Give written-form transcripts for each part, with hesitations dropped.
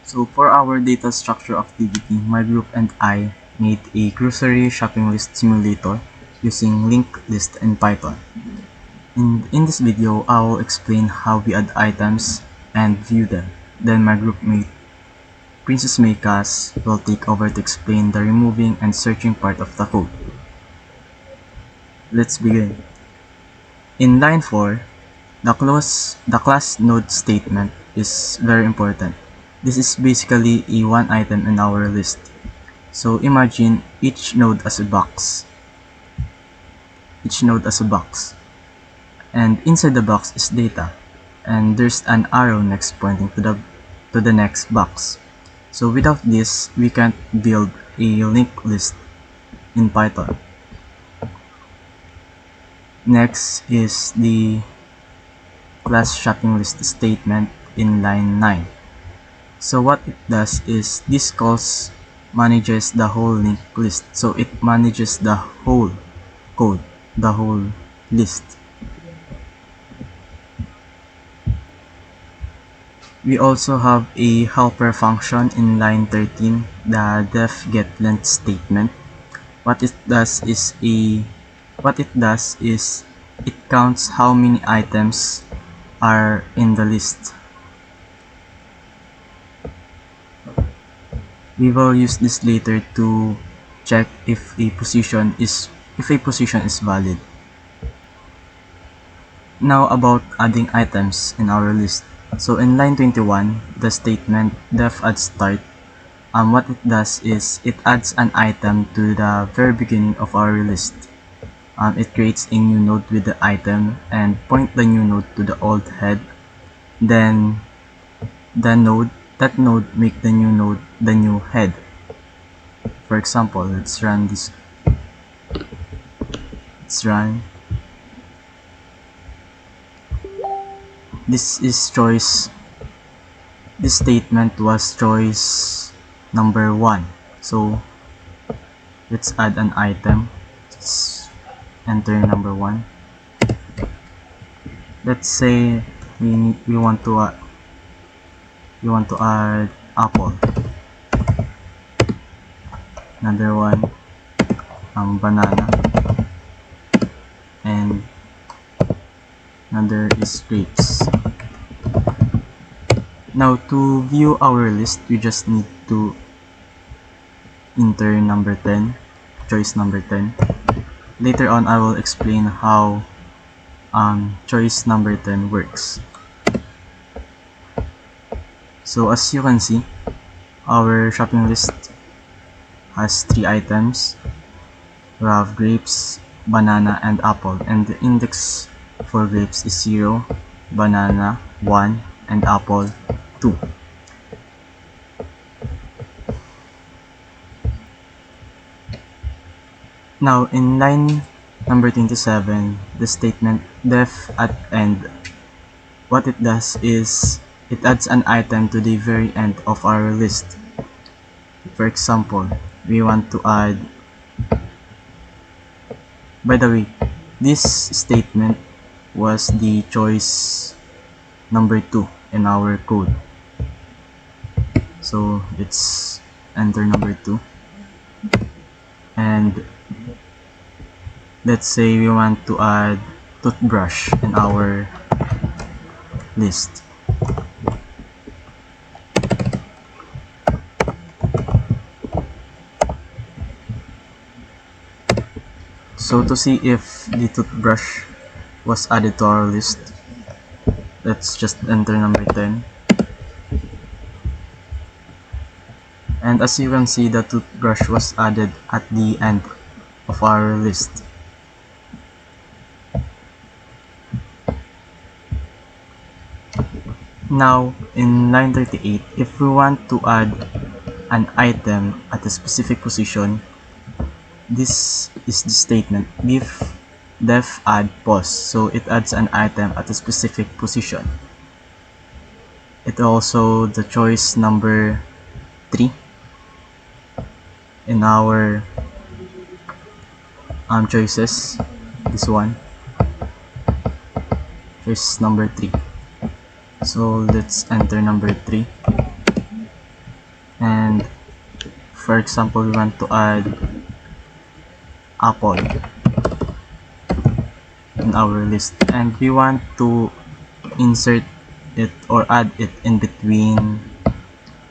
So for our data structure activity, my group and I made a grocery shopping list simulator using linked list and Python. In this video, I will explain how we add items and view them. Then my group mate, Princess Meikas, will take over to explain the removing and searching part of the code. Let's begin. In line 4, the class node statement is very important. This is basically a one item in our list. So imagine each node as a box. And inside the box is data. And there's an arrow next pointing to the next box. So without this, we can't build a linked list in Python. Next is the class shopping list statement in line 9. So what it does is this calls manages the whole linked list. So it manages the whole code, the whole list. We also have a helper function in line 13, the def get length statement. What it does is it counts how many items are in the list. We will use this later to check if a position is valid. Now about adding items in our list. So in line 21, the statement def add start, what it does is it adds an item to the very beginning of our list. It creates a new node with the item and point the new node to the old head. Then that node make the new node the new head. For example, let's run this. This is choice. This statement was choice number 1. So let's add an item. Let's enter number 1. Let's say we want to add apple. Another one, banana, and another is grapes. Now to view our list, we just need to enter number 10, choice number 10. Later on, I will explain how choice number 10 works. So as you can see, our shopping list has 3 items. We have grapes, banana, and apple, and the index for grapes is 0, banana 1, and apple 2. Now in line number 27, the statement def at end, what it does is it adds an item to the very end of our list. For example, we want to add, by the way, this statement was the choice number 2 in our code. So let's enter number 2, and let's say we want to add toothbrush in our list. So to see if the toothbrush was added to our list, let's just enter number 10. And as you can see, the toothbrush was added at the end of our list. Now in line 38, if we want to add an item at a specific position, this is the statement def add pos. So it adds an item at a specific position. It also the choice number 3 in our choices. This one, choice number 3. So let's enter number 3. for example, we want to add apple in our list, and we want to insert it or add it in between,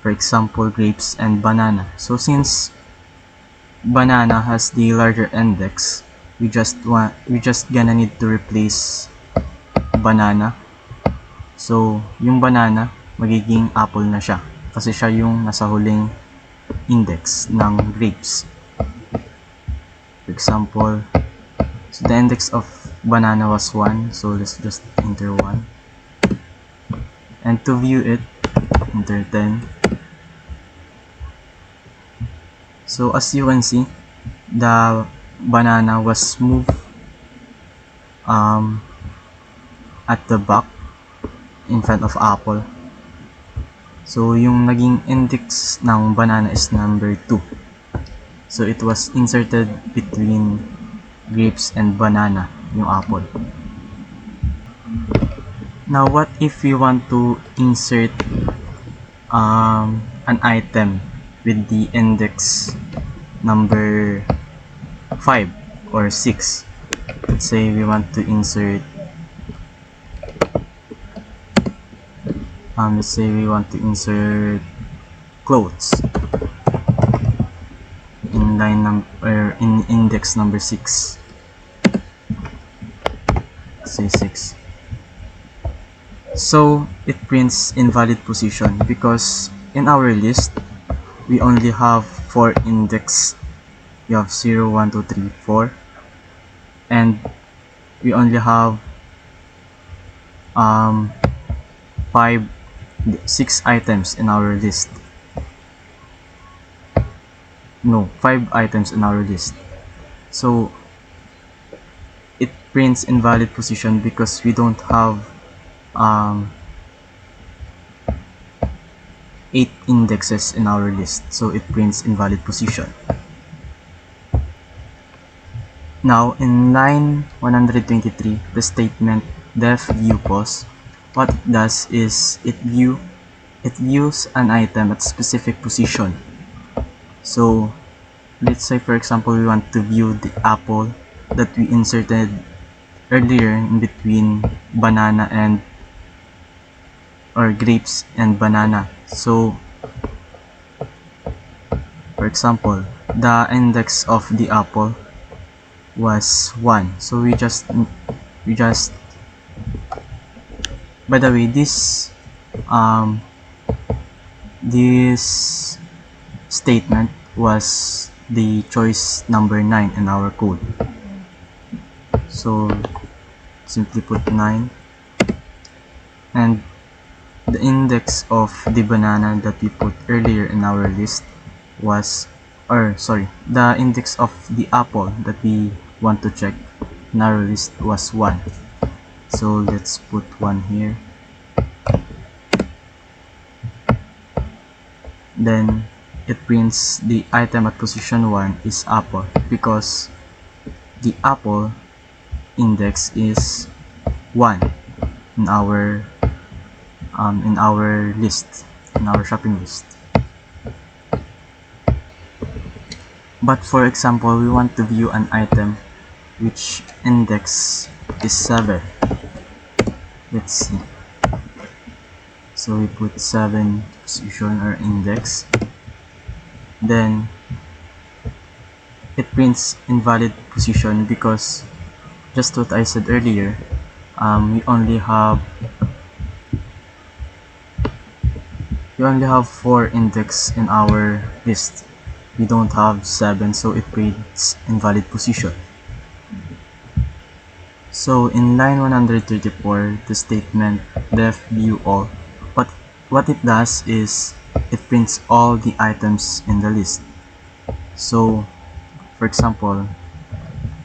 for example, grapes and banana. So since banana has the larger index, we just gonna need to replace banana. So yung banana magiging apple na siya kasi siya yung nasa huling index ng grapes. For example, so the index of banana was 1, so let's just enter 1. And to view it, enter 10. So as you can see, the banana was moved at the back in front of apple. So yung naging index ng banana is number 2. So it was inserted between grapes and banana, yung apple. Now what if we want to insert an item with the index number 5 or 6? Let's say we want to insert clothes in line number in index number 6. Say 6. So it prints invalid position because in our list we only have 4 index. We have 0, 1, 2, 3, 4, and we only have 6 items in our list. No, 5 items in our list. So it prints invalid position because we don't have 8 indexes in our list, so it prints invalid position. Now in line 123, the statement def view pos, what it does is it views an item at specific position. So let's say for example we want to view the apple that we inserted earlier in between banana and or grapes and banana. So for example, the index of the apple was 1, so we just by the way, this statement was the choice number 9 in our code, so simply put 9, and the index of the banana that we put earlier in our list was, the index of the apple that we want to check in our list was 1. So let's put 1 here. Then it prints the item at position 1 is apple because the apple index is 1 in our list, in our shopping list. But for example, we want to view an item which index is 7. Let's see. So we put 7 position or index. Then it prints invalid position because just what I said earlier, we only have 4 index in our list. We don't have 7, so it prints invalid position. So in line 134, the statement def view all, what it does is it prints all the items in the list. So for example,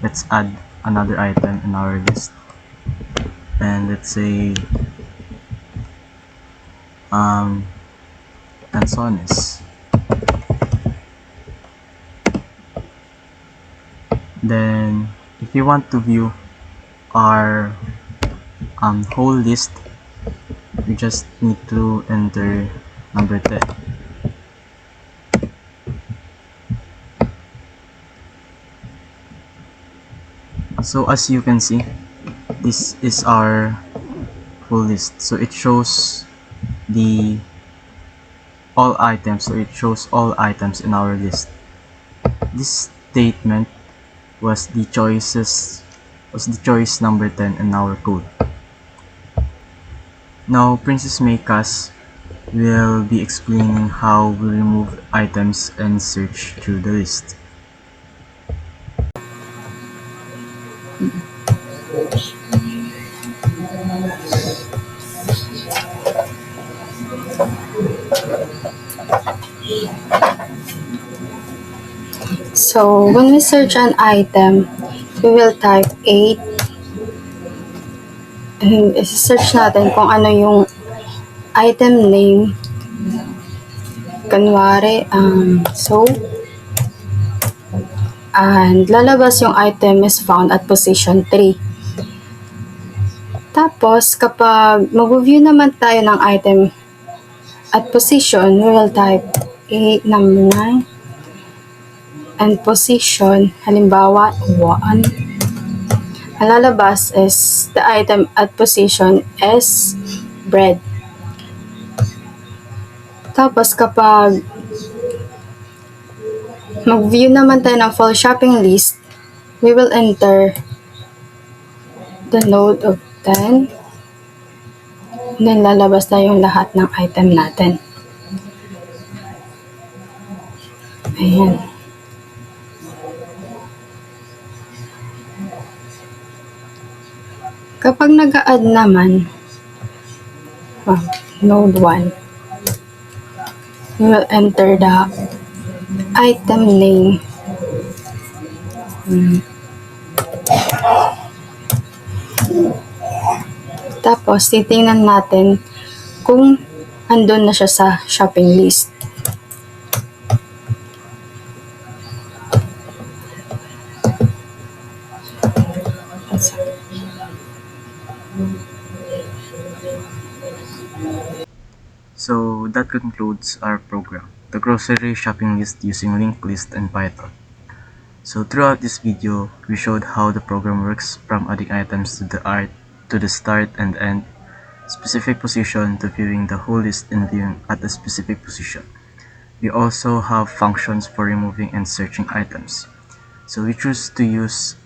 let's add another item in our list, and let's say canzones. Then if you want to view our whole list, we just need to enter number 10. So as you can see, this is our full list. So it shows the all items, so it shows all items in our list. This statement was the choice number 10 in our code. Now Princess Meikas will be explaining how we remove items and search through the list. So, when we search an item, we will type 8 and search natin kung ano yung item name. Kunwari, soap. And lalabas yung item is found at position 3. Tapos, kapag mag-view naman tayo ng item at position, we will type 8, number 9. And position, halimbawa, 1. Ang lalabas is the item at position is bread. Tapos, kapag mag-view naman tayo ng full shopping list, we will enter the node of 10. And then, lalabas na yung lahat ng item natin. Ayan. Kapag nag-add naman, node 1, we will enter the item name. Tapos, titingnan natin kung andun na siya sa shopping list. So that concludes our program, the grocery shopping list using linked list and Python. So throughout this video, we showed how the program works, from adding items to the start and end, specific position to viewing the whole list and viewing at a specific position. We also have functions for removing and searching items. So we choose to use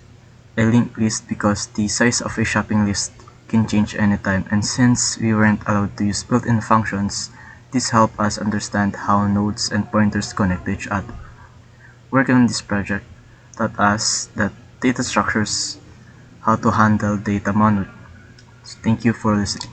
a linked list because the size of a shopping list can change anytime, and since we weren't allowed to use built-in functions, this helped us understand how nodes and pointers connect to each other. Working on this project taught us that data structures, how to handle data manually. So thank you for listening.